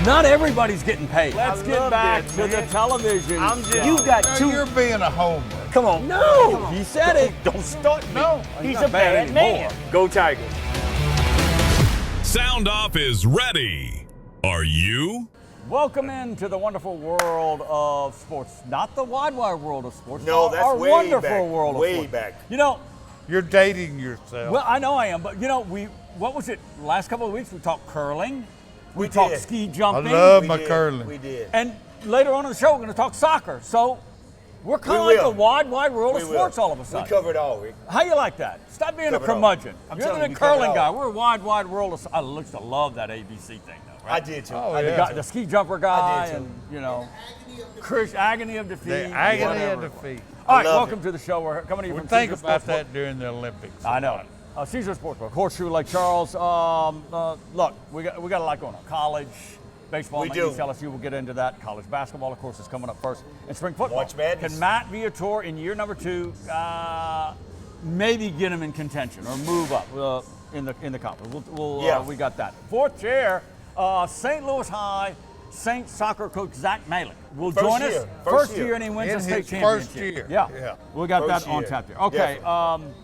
Not everybody's getting paid. Let's get back to the television. You got two. You're being a homer. Come on. No, he said it. Don't start me. No, he's not a bad man. anymore. Go Tigers. SoundOff is ready. Are you? Welcome into the wonderful world of sports. Not the wide world of sports. No, that's our way wonderful back. world of Way sports. back. You know, You're dating yourself. well, I know I am, but you know, what was it? Last couple of weeks we talked curling, we talked did. ski I jumping, love We my did. curling. We did. and later on in the show we're going to talk soccer. So we're kind of We like the will. wide world of We sports will. all of a sudden. We covered all, Rick. How you like that? Stop being a Covered all. curmudgeon. I'm You're telling the you, we covered curling all. guy. We're a wide world of. I used to love that ABC thing though. I Right? did too. Oh, I did yeah. too. The ski jumper guy, I did too. and you know, agony of defeat. The agony whatever. of defeat. All right, love welcome it. to the show. We're coming to you We from think Caesars about Sportsbook. that during the Olympics. I know. Caesars Sportsbook, Horseshoe Lake Charles. Look, we got a lot going on. College baseball, We McNeese, do. LSU. We'll get into that. College basketball, of course, is coming up first. And spring football. March Madness. Can Matt Viator in year number 2 maybe get him in contention or move up in the conference? Yeah. We got that. Fourth chair, St. Louis High Saints soccer coach Zach Malik will First join year. us. First First year, year. and he wins In the state his championship. first year. Yeah. Yeah. We got First that on year. tap there. Okay. Definitely.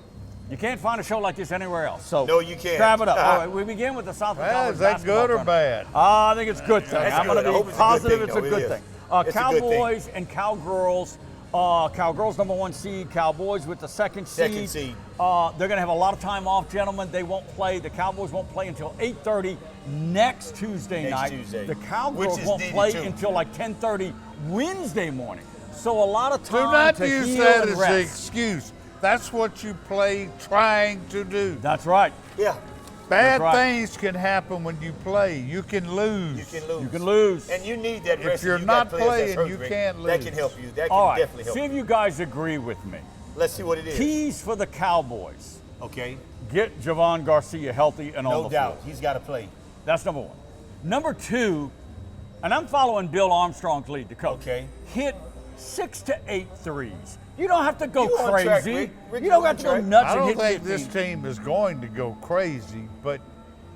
You can't find a show like this anywhere else. So No, you can't. Grab it up. All right, we begin with the Southland Well, College is that basketball good or tournament. bad? I think it's a good thing. That's I'm going good. I to hope be it's a good positive thing, it's a though. good It thing. is. It's a good thing. Cowboys and Cowgirls. Cowgirls number 1 seed. Cowboys with the second seed. Second seed. They're going to have a lot of time off, gentlemen. They won't play. The Cowboys won't play until 8:30 next Tuesday Next night. Tuesday. The Which Cowgirls is won't needed, play too. until like 10:30 Wednesday morning. So a lot of Do time not to use heal that and as rest. an excuse. That's what you play trying to do. That's right. Yeah. Bad right. things can happen when you play. You can lose. You can lose. You can lose. And you need that If rest. you're You not got players that's playing, hurt, you Rick. can't That lose. can help you. That can All right. definitely help See if you. you guys agree with me. Let's see what it is. Keys for the Cowboys. Okay. Get Javon Garcia healthy and on No the doubt. floor. He's got to play. That's number 1. Number 2, and I'm following Bill Armstrong's lead, the coach. Okay. Hit 6 to 8 threes. You don't have to go You on crazy. track, Rick. Rick, You don't you have on to go track. nuts I and don't hit think 15. this team is going to go crazy, but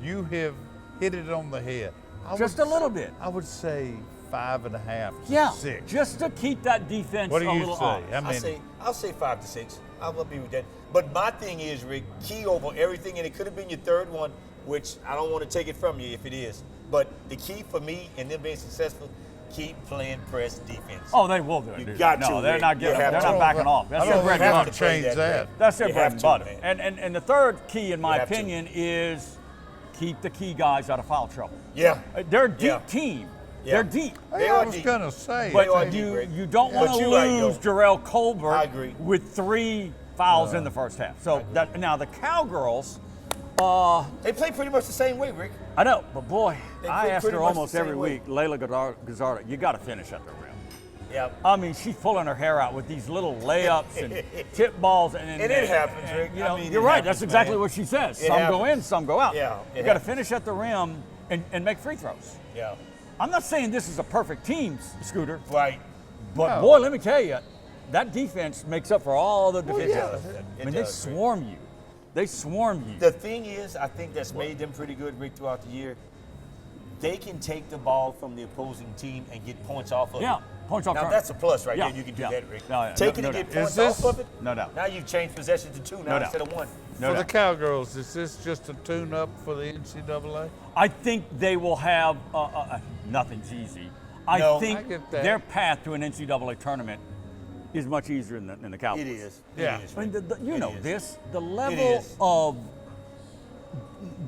you have hit it on the head. Just a little bit. I would say 5.5 to Yeah, 6. just to keep that defense What do a you little say? honest. I mean, I'll say 5 to 6. I'll be with that. But my thing is, Rick, key over everything, and it could have been your third one, which I don't want to take it from you if it is. But the key for me and them being successful, keep playing press defense. Oh, they will do it. You dude. got no, to, they're Rick. not You giving. have They're to. not backing off. That's I their don't bread think and have butter. to change play that. that. That's their You bread have and to, butter. man. And the third key, in my have to. opinion, is keep the key guys out of foul trouble. Yeah. They're a deep Yeah. team. Yeah. They're deep. They I are was deep. going to say, But are I deep, mean, Rick. you don't Yeah. want But to you're right, lose though. Jarrell Colbert I agree. with 3 fouls in the first half. So that now the Cowgirls, They play pretty much the same way, Rick. I know, but boy, They I play ask pretty her much almost the same every way. week, Layla Gazzardo, you got to finish at the rim. Yeah. I mean, she's pulling her hair out with these little layups and tip balls, and it happens, Rick. You I know, mean, you're it right. happens, That's exactly man. what she says. It Some go happens. in, some go out. Yeah, it you got to happens. finish at the rim and make free throws. Yeah. I'm not saying this is a perfect team, Scooter, Right. but No. boy, let me tell you, that defense makes up for all the deficiencies. yeah. I mean, It they does, Rick. swarm you. They swarm you. The thing is, I think that's made them pretty good, Rick, throughout the year. They can take the ball from the opposing team and get points off of Yeah, it. points off Now, turn. that's a plus right Yeah, there. You can do yeah. that, Rick. No, yeah, Take it no and get doubt. points Is this- off of it. No doubt. Now you've changed possession to 2 now doubt. instead of 1. No for doubt. the Cowgirls, is this just a tune-up for the NCAA? I think they will have nothing's easy. I No, think I get that. their path to an NCAA tournament is much easier than the Cowboys. It is. Yeah. It is, I mean, Rick. you It know is. this. The level is. of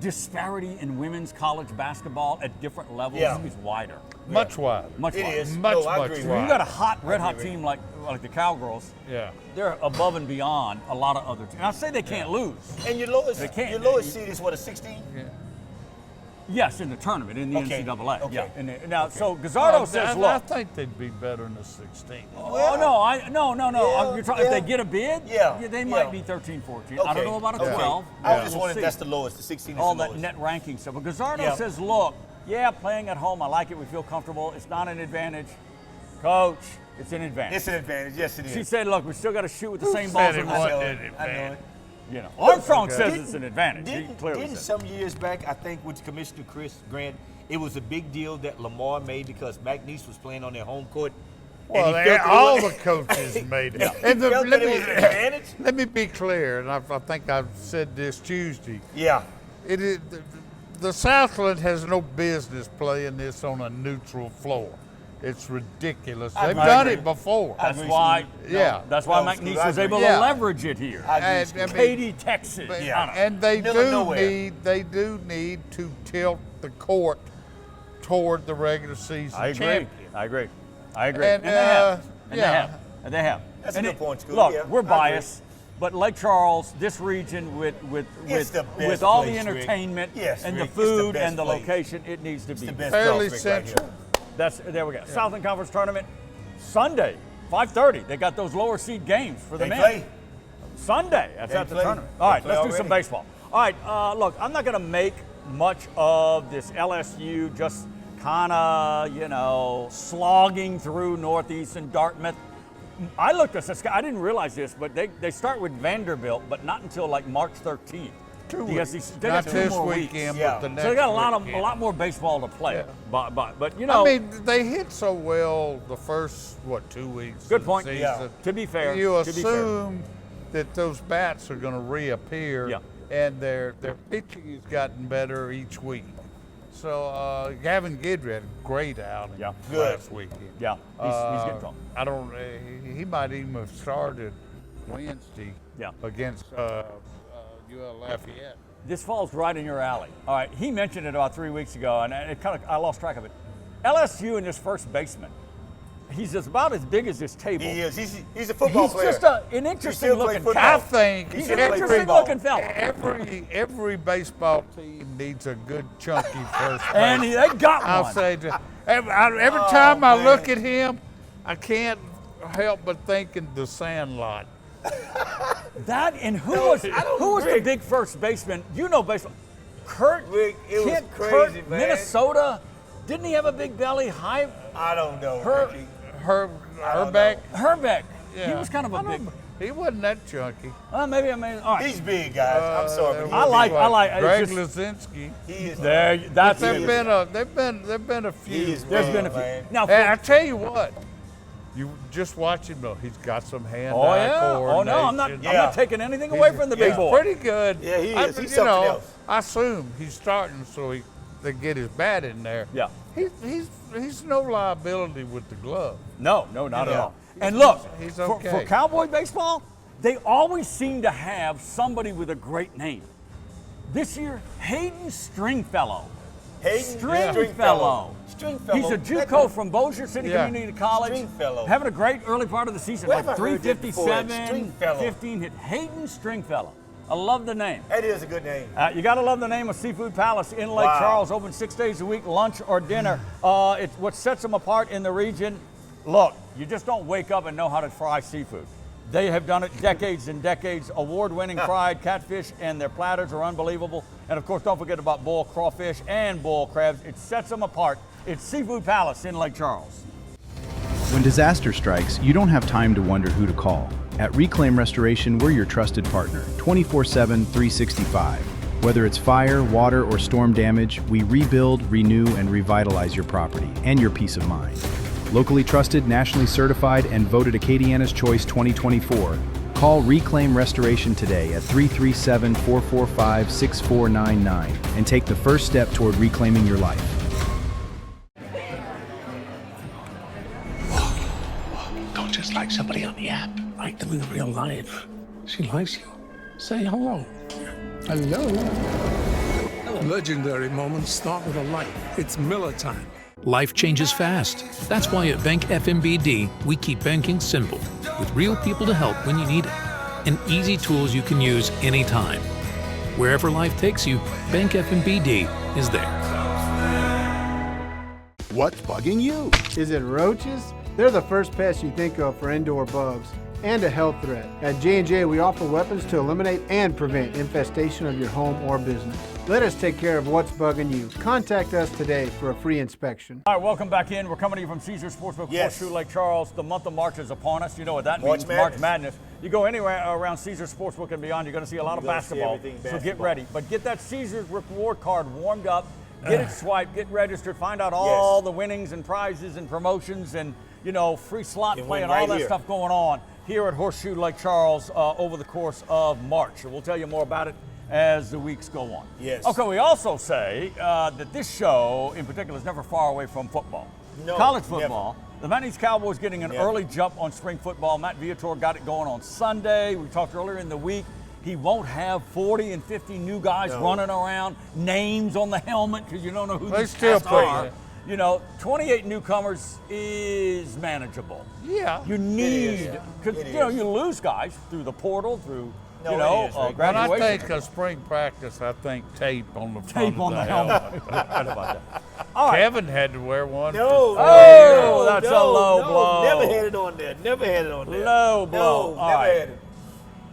disparity in women's college basketball at different levels Yeah. is wider. Much wider. Much It wider. is. Much, No, I much agree with When wider. you got a hot, red hot agree. team like the Cowgirls, Yeah. they're above and beyond a lot of other teams. And I say they can't lose. And your lowest, They can't. your lowest seed is what, a 16? Yeah. Yes, in the tournament, in the Okay, NCAA. okay. Yeah. Now, so Gazzardo says, I look. think they'd be better than the 16. Oh no! Yeah, You're talking, yeah. If they get a bid, Yeah, they might yeah. be 13, 14. Okay. I don't know about a okay. 12. I but just we'll wanted see. that's the lowest. The 16 is all the that lowest. net ranking stuff. But Gazzardo Yeah. says, look, playing at home, I like it. We feel comfortable. It's not an advantage, Coach. It's an advantage. It's an advantage. Yes, it is. She said, look, we still got to shoot with the same said balls it in wasn't the an I know it. You know, Armstrong says it's an advantage. He clearly Didn't says. some years back, I think with Commissioner Chris Grant, it was a big deal that Lamar made because McNeese was playing on their home court. and he Well, felt all it the was- coaches made it. He felt that it was an advantage? Let me be clear, and I think I've said this Tuesday. Yeah. It is the Southland has no business playing this on a neutral floor. It's ridiculous. They've agree. done it before. I That's agree, why. Steve. Yeah. That's why No, McNeese Steve, I was able agree. Yeah. to leverage it here. I agree, And, Steve. I mean, Katy, Texas. But- I don't know. and they Middle of nowhere. do need to tilt the court toward the regular season I agree. champion. I agree. I agree. And, they have. And yeah. they have. And they have. That's a And good point, Scoop. Look, Yeah, we're I agree. biased, but Lake Charles, this region with It's the best with all the place, Rick. entertainment Yes, and Rick, the it's the food best and the place. location, it needs to be. the best Fairly place right here. central. There we go. Southland Conference Tournament, Sunday, 5:30. They got those lower seed games for the They men. play. Sunday. That's They at the play. tournament. They All right, play let's do some already. baseball. All right, look, I'm not going to make much of this LSU just kind of, slogging through Northeastern Dartmouth. I looked at this. I didn't realize this, but they start with Vanderbilt, but not until like March 13th. Because they Not got 2 this more weekend, weeks. Yeah. but the next So they got a weekend. lot more baseball to play. Yeah. But I mean, they hit so well the first 2 weeks. Good of point. The Yeah. season. To be fair, you to be fair. assume that those bats are going to reappear, Yeah. and their pitching has gotten better each week. So Gavin Guidry had a great outing Yeah. Good. last weekend. Yeah, he's getting going. I don't. He might even have started Wednesday Yeah. against UL Lafayette. This falls right in your alley. All right, he mentioned it about 3 weeks ago, and I lost track of it. LSU and this first baseman, he's about as big as this table. He is. He's a football He's player. just an He interesting still play looking football. I cat. think He's still an play interesting football. looking fella. every baseball team needs a good chunky first And baseman. they got I'll one. say that. Every time I man. look at him, I can't help but think in the Sandlot. That and who was the big first baseman? You know baseball. Kurt. Rick, it was Kent crazy, Kurt, man. Minnesota. Didn't he have a big belly? High. I don't know. Ricky. Herbeck. Herbeck. He Yeah. was kind of a I big. don't- He wasn't that chunky. Maybe I mean. All right. He's big, guys. I'm sorry. but he's I like- big. I like- Greg it's Lazinski. He is. There. That's There've it. been a few. He is There's big, been a few. man. Now. And I tell you what, you just watch him though. He's got some hand-eye Oh yeah. Oh no, I'm coordination. not taking anything away from the big He's boy. pretty good. Yeah, he I is. mean, He's you know, something else. I assume he's starting so they get his bat in there. Yeah. He's no liability with the glove. No, not at Yeah. all. And look, He's for okay. Cowboy baseball, they always seem to have somebody with a great name. This year, Hayden Stringfellow. Hayden Stringfellow. Stringfellow. He's a JUCO from Bossier City Yeah. Community College. Stringfellow. Having a great early part of the season, Where like have I heard that before? 357, Stringfellow. 15 hit. Hayden Stringfellow. I love the name. That is a good name. You got to love the name of Seafood Palace in Lake Wow. Charles, open 6 days a week, lunch or dinner. It's what sets them apart in the region. Look, you just don't wake up and know how to fry seafood. They have done it decades and decades. Award-winning fried catfish, and their platters are unbelievable. And of course, don't forget about bull crawfish and bull crabs. It sets them apart. It's Seafood Palace in Lake Charles. When disaster strikes, you don't have time to wonder who to call. At Reclaim Restoration, we're your trusted partner, 24/7, 365. Whether it's fire, water, or storm damage, we rebuild, renew, and revitalize your property and your peace of mind. Locally trusted, nationally certified, and voted Acadiana's Choice 2024. Call Reclaim Restoration today at 337-445-6499 and take the first step toward reclaiming your life. Don't just like somebody on the app. Like them in real life. She likes you. Say hello. Hello. Legendary moments start with a light. It's Miller time. Life changes fast. That's why at Bank FMBD, we keep banking simple, with real people to help when you need it, and easy tools you can use anytime. Wherever life takes you, Bank FMBD is there. What's bugging you? Is it roaches? They're the first pests you think of for indoor bugs and a health threat. At J&J, we offer weapons to eliminate and prevent infestation of your home or business. Let us take care of what's bugging you. Contact us today for a free inspection. All right, welcome back in. We're coming to you from Caesars Sportsbook, Horseshoe Lake Charles. The month of March is upon us. You know what that means, March Madness. You go anywhere around Caesars Sportsbook and beyond, you're going to see a lot of basketball. So get ready. But get that Caesars reward card warmed up. Get it swiped, get registered, find out all the winnings and prizes and promotions and, you know, free slot play and all that stuff going on here at Horseshoe Lake Charles over the course of March. And we'll tell you more about it as the weeks go on. Yes. Okay, we also say that this show in particular is never far away from football. No, college football. Never. The McNeese Cowboys getting an early jump on spring football. Matt Viator got it going on Sunday. We talked earlier in the week. He won't have 40 and 50 new guys running around, names on the helmet because you don't know who these cats are. You know, 28 newcomers is manageable. Yeah. You need, because you know, you lose guys through the portal, through No, you know, graduation. When I think of spring practice, I think tape on the front tape on the helmet. Right about that. All right. Kevin had to wear one. No. Oh, that's a low blow. Never had it on there. Never had it on there. Low blow. No, All never right. had it.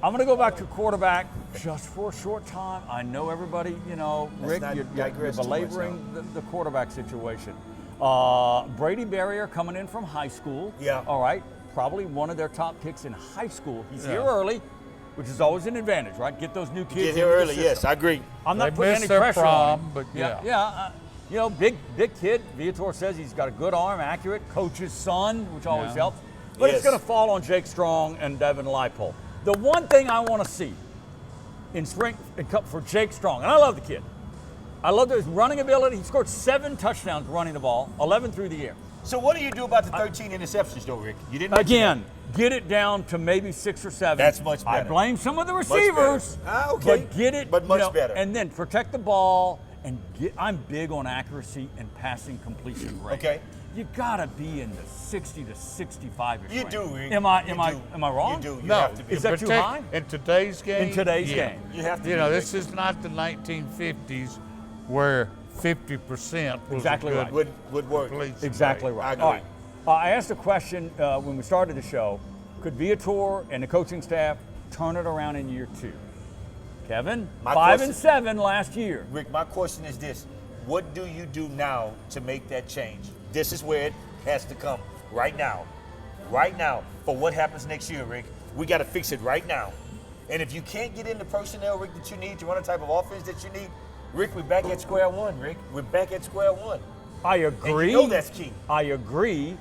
I'm going to go back to quarterback just for a short time. I know everybody, you know, Rick, not you're digress too much belaboring the quarterback situation. Brady Barrier coming in from high school. Yeah. All right. Probably one of their top picks in high school. He's here early, which is always an advantage, right? Get those new kids Get here into the early, system. yes, I agree. I'm not They putting missed any their pressure on him. prom, but you know, big kid. Viator says he's got a good arm, accurate. Coach's son, which always helps. But it's going to fall on Jake Strong and Devin Leipold. The one thing I want to see in spring and cup for Jake Strong, and I love the kid. I love his running ability. He scored 7 touchdowns running the ball, 11 through the air. So what do you do about the 13 interceptions, though, Rick? You didn't Again, get it down to maybe 6 or 7. That's much better. I blame some of the receivers. Okay. But get it, but much you know, better. And then protect the ball and I'm big on accuracy and passing completion rate. Okay. You gotta be in the 60 to 65 You do, Rick. Am I wrong? You do. You No. have to be. Is that too high? In today's game? In today's game. You have to You be, know, Rick. this is not the 1950s where 50% was Exactly a right. good Would work. completion Exactly rate. right. I agree. All right. I asked a question when we started the show. Could Viator and the coaching staff turn it around in year 2? Kevin, My 5 question- and 7 last year. Rick, my question is this. What do you do now to make that change? This is where it has to come. Right now. Right now. For what happens next year, Rick. We got to fix it right now. And if you can't get in the personnel, Rick, that you need to run the type of offense that you need, Rick, we're back at square one, Rick. We're back at square one. I agree. And you know that's key. I agree,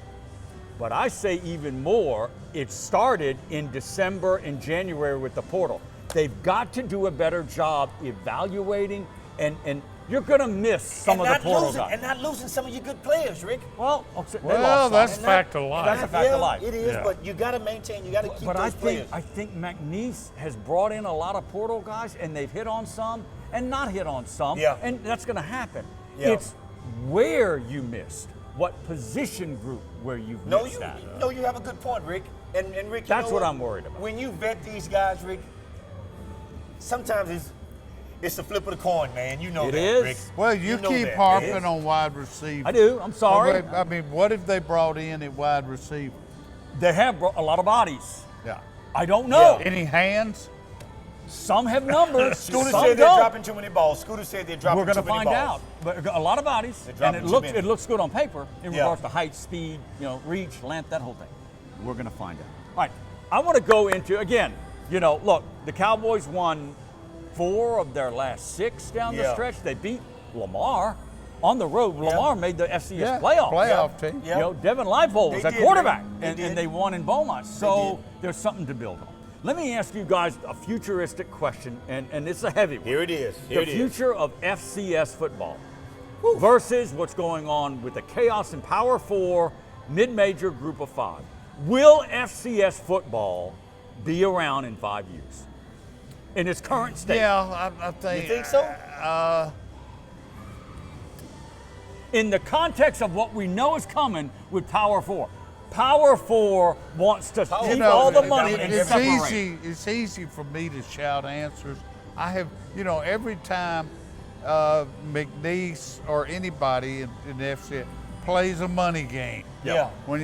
but I say even more, it started in December and January with the portal. They've got to do a better job evaluating, and you're going to miss some of the portal guys. And not losing some of your good players, Rick. Well, they Well, lost that's some. fact of life. That's a fact of life. It is, Yeah. but you got to maintain. You got to keep But those players. I think McNeese has brought in a lot of portal guys, and they've hit on some and not hit on some, Yeah. and that's going to happen. Yeah. It's where you missed, what position group where you've missed that. No, you have a good point, Rick. And Rick, you That's know what I'm worried about. When you vet these guys, Rick, sometimes it's the flip of the coin, man. You know It that, is. Rick. Well, you know keep that. It harping is. on wide receiver. I do. I'm sorry. I mean, what if they brought in at wide receiver? They have brought a lot of bodies. Yeah. I don't know. Any hands? Some have numbers. Scooter some said they're don't. dropping too many balls. Scooter said they're dropping We're going too to many find balls. out. But a lot of bodies, They're and dropping too many. it looks good on paper in Yeah. regards to height, speed, reach, length, that whole thing. We're going to find out. All right. I want to go into again. Look, the Cowboys won 4 of their last 6 down the Yeah. stretch. They beat Lamar on the road. Lamar made the FCS Yeah, playoffs. playoff team. Yeah. Devin Leipold was They at did, quarterback, Rick. They and did. they won in Beaumont. So did. there's something to build on. Let me ask you guys a futuristic question, and it's a heavy one. Here it is. The future of FCS football versus what's going on with the chaos in Power 4, mid-major group of 5. Will FCS football be around in 5 years in its current state? Yeah, I think. You think so? In the context of what we know is coming with Power 4. Power 4 wants to keep all the money and it's separate. It's easy for me to shout answers. I have, every time McNeese or anybody in the FCS plays a money game. Yeah. When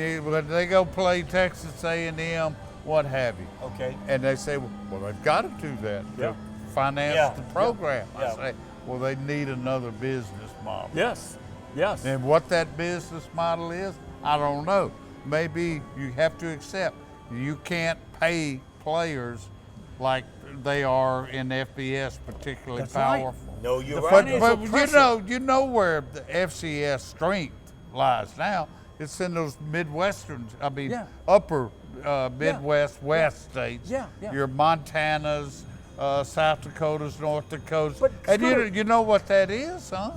they go play Texas A&M, what have you. Okay. And they say, well, they've got to do that to finance Yeah. the program. Yeah. I say, Well, they need another business model. Yes, yes. And what that business model is, I don't know. Maybe you have to accept you can't pay players like they are in FBS, particularly That's right. powerful. No, you're The right. But you know where the FCS strength lies now. It's in those Midwestern, Yeah. upper Midwest, West states. Yeah, yeah. Your Montanas, South Dakotas, North Dakotas. But and Scooter- you know what that is, huh?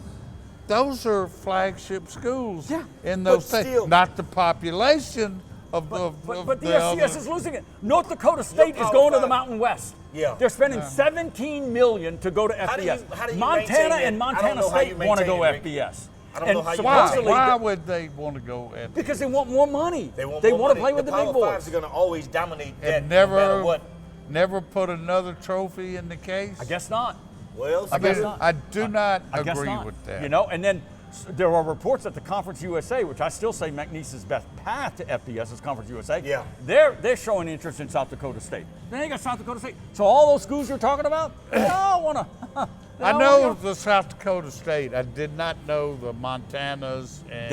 Those are flagship schools Yeah, in but those states. still- Not the population of But the the FCS other- is losing it. North Dakota State is Power going to the Five. Mountain West. Yeah. They're spending $17 million to go to How do you- FBS. how do you Montana maintain that? and I don't Montana know how you State want to maintain go it, Rick. FBS. I don't And know how you supposedly, Why would they want to go at because they want more money. They want to more money. play with the big Power boys. Fives are going to always dominate that and no matter what. never put another trophy in the case? I guess not. Well, I mean, not. I do not I guess agree not. with that. You know, and then there are reports that the Conference USA, which I still say McNeese's best path to FBS is Conference USA. Yeah. They're showing interest in South Dakota State. Then they got South Dakota State. So all those schools you're talking about, they all want to. I know the South Dakota State. I did not know the Montanas. And,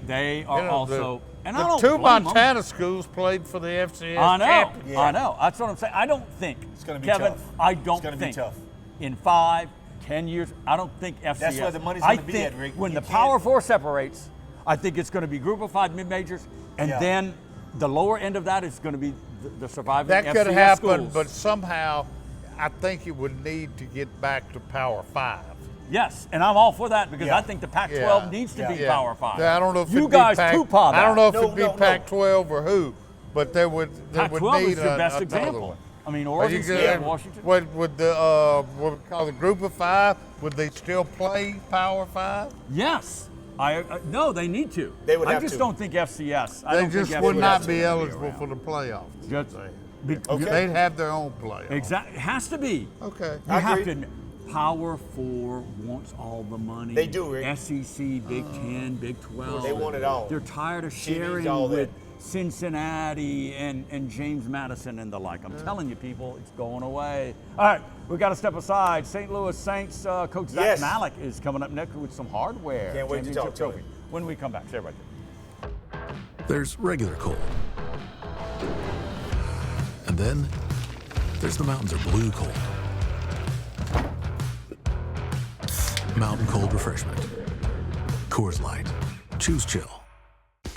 They are you know, also. And I the don't two blame 'em. Montana schools played for the FCS I know. championship. I know. That's what I'm saying. I don't think. It's gonna be Kevin, tough. I don't It's gonna be think. tough. In 5, 10 years, I don't think FCS. That's where the money's I gonna be think at, Rick. when You the can't- Power Four separates, I think it's going to be Group of 5 mid-majors, and Yeah. then the lower end of that is going to be the surviving That FCS could happen, schools. but somehow I think it would need to get back to Power 5. Yes, and I'm all for that because Yeah. I think the Pac-12 Yeah. needs to Yeah. be Yeah. Power 5. Yeah, I don't know if you it'd guys be Pac- two-paw that. I don't know if No, it'd be no, no. Pac-12 or who, but there would Pac-12 need is your best another example. one. I mean, Are Oregon you State, good? Washington. Would the what we call the Group of 5? Would they still play Power 5? Yes. No, they need to. They would I have just to. don't think FCS. I They don't just think would FCS not is be gonna eligible around. for the playoffs. Just- Okay. They'd have their own playoffs. Exactly. It has to be. Okay. You I have agree. to. Power 4 wants all the money. They do, Rick. SEC, Big 10, Big 12. They want it all. They're tired of TVs, sharing all that. with Cincinnati and James Madison and the like. I'm telling you, people, it's going away. All right, we got to step aside. St. Louis Saints coach Zach Yes. Malik is coming up next with some hardware. Can't wait to Championship talk to trophy. him. When we come back, stay right there. There's regular cold. And then there's the mountains are blue cold. Mountain Cold Refreshment. Coors Light. Choose chill.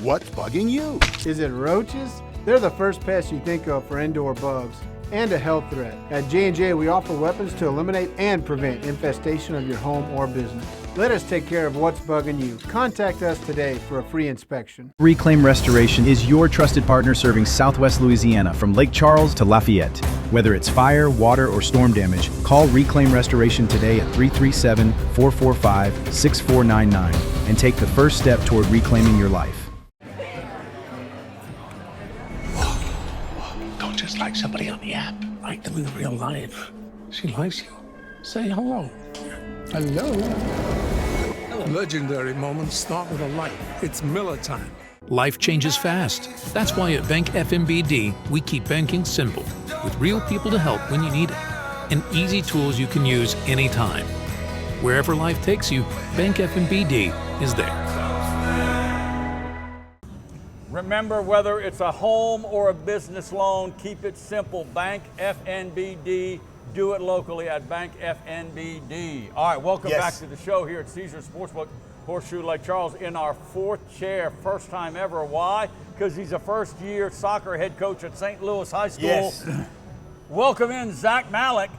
What's bugging you? Is it roaches? They're the first pest you think of for indoor bugs and a health threat. At J&J, we offer weapons to eliminate and prevent infestation of your home or business. Let us take care of what's bugging you. Contact us today for a free inspection. Reclaim Restoration is your trusted partner serving Southwest Louisiana from Lake Charles to Lafayette. Whether it's fire, water, or storm damage, call Reclaim Restoration today at 337-445-6499 and take the first step toward reclaiming your life. Don't just like somebody on the app. Like them in real life. She likes you. Say hello. Hello. Legendary moments start with a light. It's Miller time. Life changes fast. That's why at Bank FMBD, we keep banking simple, with real people to help when you need it, and easy tools you can use anytime. Wherever life takes you, Bank FMBD is there. Remember, whether it's a home or a business loan, keep it simple. Bank FNBD. Do it locally at Bank FNBD. All right, welcome Yes. back to the show here at Caesars Sportsbook, Horseshoe Lake Charles, in our fourth chair, first time ever. Why? Because he's a first-year soccer head coach at St. Louis High School. Yes. Welcome in Zach Malik.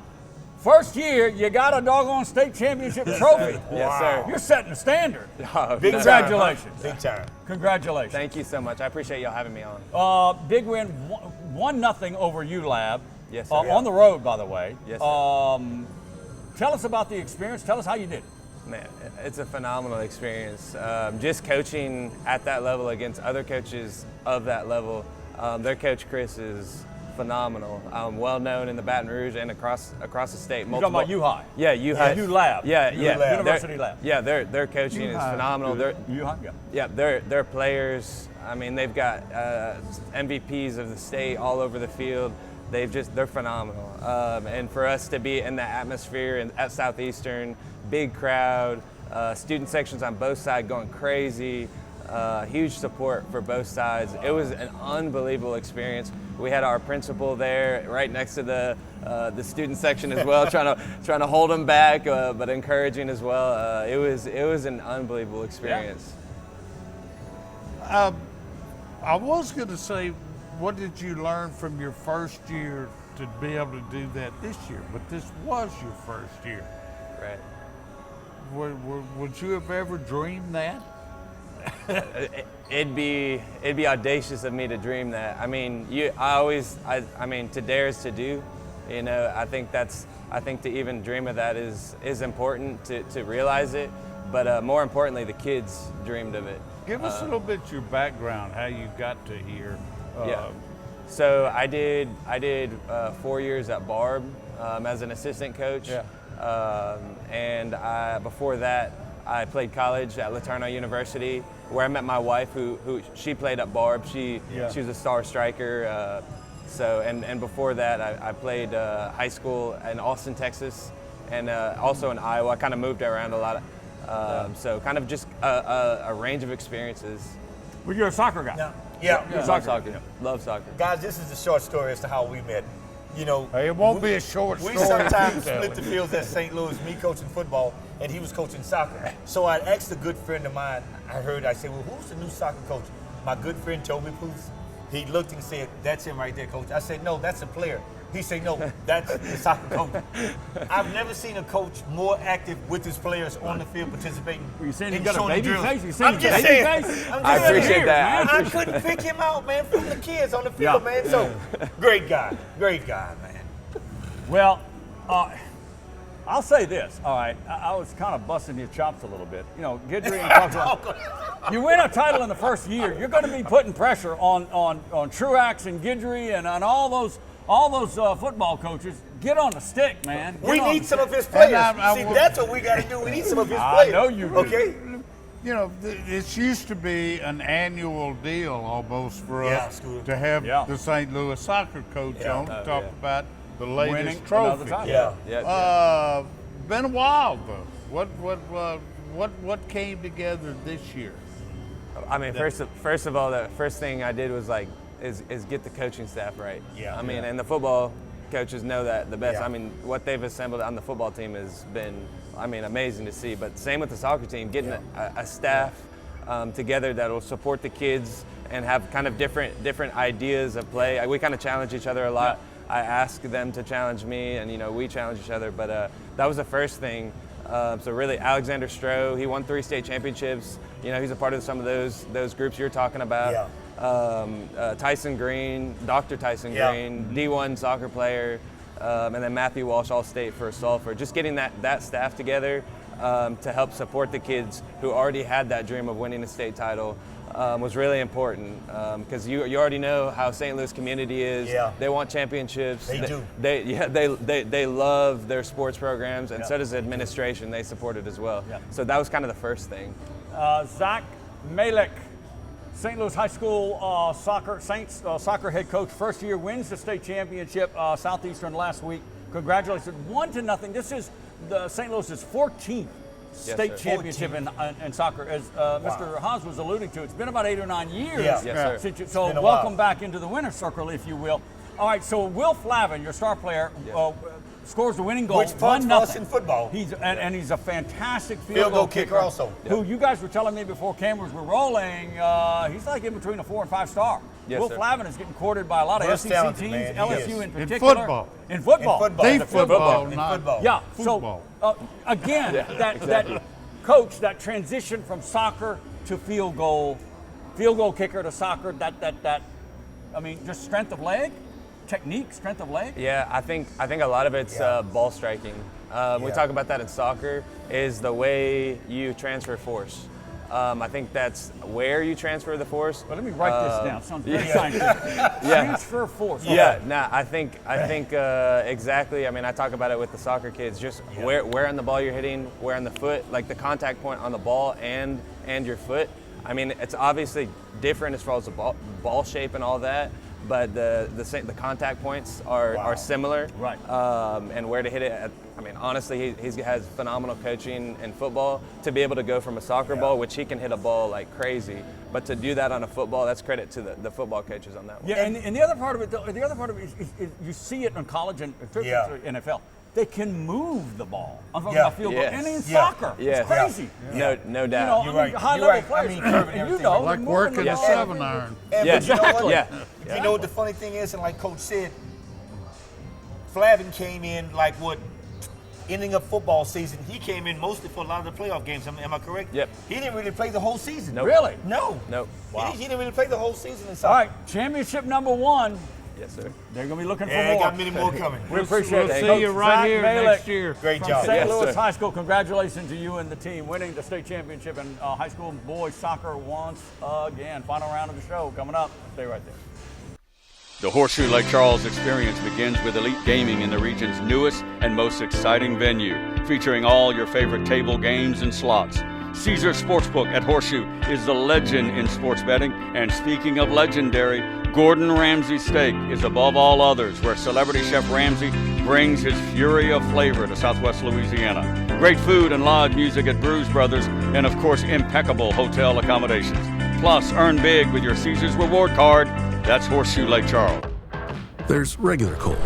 First year, you got a doggone state championship trophy. Yes, sir. You're setting the standard. Big Congratulations. Time. Big time. Congratulations. Thank you so much. I appreciate y'all having me on. Big win, 1-0 over ULab. Yes, sir. On the road, by the way. Yes, sir. Tell us about the experience. Tell us how you did it. Man, it's a phenomenal experience. Just coaching at that level against other coaches of that level. Their coach Chris is phenomenal. Well known in the Baton Rouge and across the state. You're talking about U-High. Yeah, U-High. ULab. Yeah. University Their- Lab. Yeah, their coaching is phenomenal. U-High, yeah. Yeah, their players. I mean, they've got MVPs of the state all over the field. They're phenomenal. And for us to be in that atmosphere at Southeastern, big crowd, student sections on both sides going crazy. Huge support for both sides. It was an unbelievable experience. We had our principal there right next to the student section as well, trying to hold them back, but encouraging as well. It was an unbelievable experience. I was going to say, what did you learn from your first year to be able to do that this year? But this was your first year. Right. Would you have ever dreamed that? It'd be audacious of me to dream that. I mean, I mean, to dare is to do. You know, I think to even dream of that is important to realize it. But more importantly, the kids dreamed of it. Give us a little bit your background, how you got to here. Yeah. So I did 4 years at Barb as an assistant coach. Yeah. And before that, I played college at LeTourneau University, where I met my wife, who she played at Barb. She was a star striker. And before that, I played high school in Austin, Texas, and also in Iowa. I kind of moved around a lot. So kind of just a range of experiences. Well, you're a soccer guy. Yeah. Love soccer. Yeah. Love soccer. Guys, this is a short story as to how we met. You know, it won't be a short story. We sometimes split the fields at St. Louis, me coaching football, and he was coaching soccer. So I asked a good friend of mine, I said, well, who's the new soccer coach? My good friend told me, please. He looked and said, that's him right there, coach. I said, no, that's a player. He said, no, that's the soccer coach. I've never seen a coach more active with his players on the field participating. You saying he got a baby face? I'm just saying. I appreciate that. I couldn't pick him out, man, from the kids on the field, man. So, great guy, man. Well, I'll say this, all right. I was kind of busting your chops a little bit. You know, Guidry and Coughlin, you win a title in the first year, you're going to be putting pressure on Truax and Guidry and on all those football coaches. Get on the stick, man. We need some of his players. See, that's what we got to do. We need some of his players. I know you do. Okay? You know, it used to be an annual deal almost for us to have the St. Louis soccer coach on to talk about the latest winning trophy. Been a while though. What came together this year? I mean, first of all, the first thing I did was is get the coaching staff right. I mean, and the football coaches know that the best. I mean, what they've assembled on the football team has been, amazing to see. But same with the soccer team, getting a staff together that will support the kids and have kind of different ideas of play. We kind of challenge each other a lot. I ask them to challenge me, and we challenge each other. But that was the first thing. So really, Alexander Stroh, he won 3 state championships. He's a part of some of those groups you're talking about. Tyson Green, Dr. Tyson Green, D1 soccer player, and then Matthew Walsh, All-State for Sulphur. Just getting that staff together to help support the kids who already had that dream of winning a state title was really important, because you already know how St. Louis community is. They want championships. They do. They love their sports programs, and so does the administration. They support it as well. So that was kind of the first thing. Zach Malik, St. Louis High School Saints soccer head coach, first year, wins the state championship, Southeastern last week. Congratulations, 1-0. This is the St. Louis's 14th state championship in soccer. As Mr. Haas was alluding to, it's been about 8 or 9 years since you, so welcome back into the winner's circle, if you will. All right, so Will Flavin, your star player, scores the winning goal. Which punts for us in football. He's a fantastic field goal kicker also. Who you guys were telling me before cameras were rolling, he's like in between a 4 and 5 star. Will Flavin is getting courted by a lot of SEC teams, LSU in particular. In football. In football. Yeah. Football. So again, that coach, that transition from soccer to field goal kicker to soccer, just strength of leg. Technique, strength of leg? Yeah, I think a lot of it's ball striking. We talk about that in soccer, is the way you transfer force. I think that's where you transfer the force. Well, let me write this down. Sounds very scientific. Transfer force. I think exactly. I mean, I talk about it with the soccer kids. Just where on the ball you're hitting, where on the foot, like the contact point on the ball and your foot. I mean, it's obviously different as far as the ball shape and all that. but the contact points are similar. Right. And where to hit it. I mean, honestly, he has phenomenal coaching in football to be able to go from a soccer ball, which he can hit a ball like crazy, but to do that on a football, that's credit to the football coaches on that one. Yeah, and the other part of it, is you see it in college and NFL. They can move the ball. I'm talking about field goal. And in soccer, it's crazy. No doubt. You're right. High-level players, and you know, Like working a 7-iron. Exactly. You know what the funny thing is, and like Coach said, Flavin came in like ending up football season. He came in mostly for a lot of the playoff games. Am I correct? Yep. He didn't really play the whole season. Nope. Really? No. Nope. Wow. He didn't really play the whole season in soccer. All right, championship number 1. Yes, sir. They're going to be looking for Yeah, more. they got many more coming. We appreciate it. We'll see you right Zach here Malik next year. Great from job. St. Yes, Louis sir. High School. Congratulations to you and the team winning the state championship in high school boys soccer once again. Final round of the show coming up. Stay right there. The Horseshoe Lake Charles experience begins with elite gaming in the region's newest and most exciting venue, featuring all your favorite table games and slots. Caesars Sportsbook at Horseshoe is the legend in sports betting, and speaking of legendary, Gordon Ramsay Steak is above all others, where celebrity chef Ramsay brings his fury of flavor to Southwest Louisiana. Great food and live music at Brews Brothers, and of course impeccable hotel accommodations. Plus, earn big with your Caesars Reward Card. That's Horseshoe Lake Charles. There's regular cold.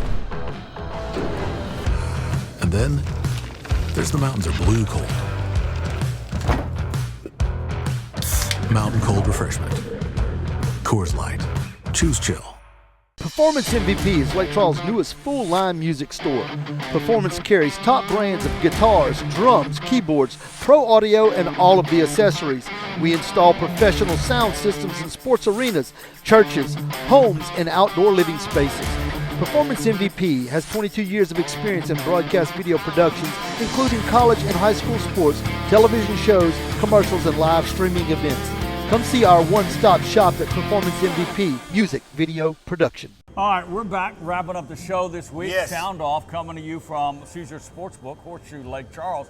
And then there's the mountains are blue cold. Mountain Cold Refreshment. Coors Light. Choose chill. Performance MVP is Lake Charles' newest full-line music store. Performance carries top brands of guitars, drums, keyboards, pro audio, and all of the accessories. We install professional sound systems in sports arenas, churches, homes, and outdoor living spaces. Performance MVP has 22 years of experience in broadcast video productions, including college and high school sports, television shows, commercials, and live streaming events. Come see our one-stop shop at Performance MVP, music video production. All right, we're back wrapping up the show this week. Yes. Sound Off coming to you from Caesars Sportsbook, Horseshoe Lake Charles.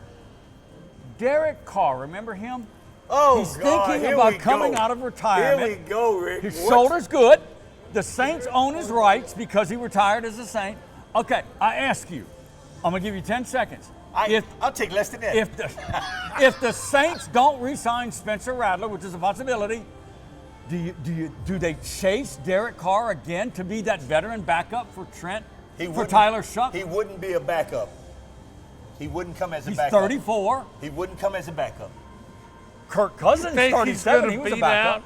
Derek Carr, remember him? Oh, He's God, thinking here about we coming go. out of retirement. Here we go, Rick. His What? shoulder's good. The Saints own his rights because he retired as a Saint. Okay, I ask you. I'm going to give you 10 seconds. I'll take less than that. If the Saints don't re-sign Spencer Rattler, which is a possibility, do they chase Derek Carr again to be that veteran backup for Trent, for Tyler Shuck? He wouldn't be a backup. He wouldn't come as a He's backup. 34. He wouldn't come as a backup. Kirk Cousins, think he's 37. gonna He was a beat backup. out?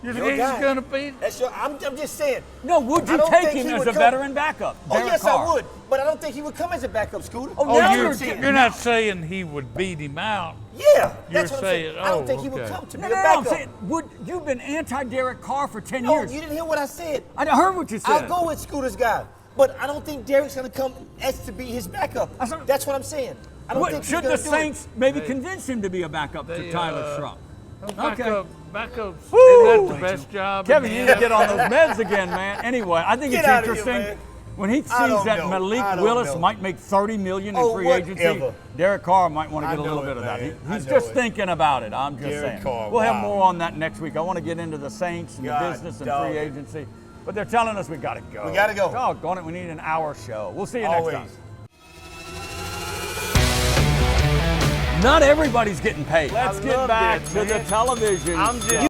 You Your think he's guy. going to beat? I'm just saying. No, would I you don't take think him he as would a come- veteran backup? Oh, Derek yes, Carr? I would. But I don't think he would come as a backup, Scooter. Oh, Oh, now you're, you're saying- you're not saying he would beat him out. Yeah, You're that's what I'm saying- saying. I don't oh, think he would okay. come to No, be a I'm backup. saying, you've been anti-Derek Carr for 10 No, years. you didn't hear what I said. I heard what you said. I'll go with Scooter's guy. But I don't think Derek's going to come as to be his backup. That's what I'm saying. I don't think he's Should gonna the do Saints maybe convince him to be a backup to they, Tyler Shrub? Backups. Woo! Is that the best job? Kevin, in you the need to get on those meds again, man. Anyway, I think Get it's out of here, interesting. man. When he I sees don't that know. Malik I don't Willis know. might make $30 million in Oh, free agency, whatever. Derek Carr might want to I get a little know bit it, of that. man. He's I know just it. thinking about it. I'm just Derek saying. Carr, We'll have wow. more on that next week. I want to get into the Saints and the God business and dog free it. agency. But they're telling us we got to go. We gotta go. Doggone it, we need an hour show. We'll see you Always. next time. Not everybody's getting paid. Let's get love back this, to the man. television. I'm just- show.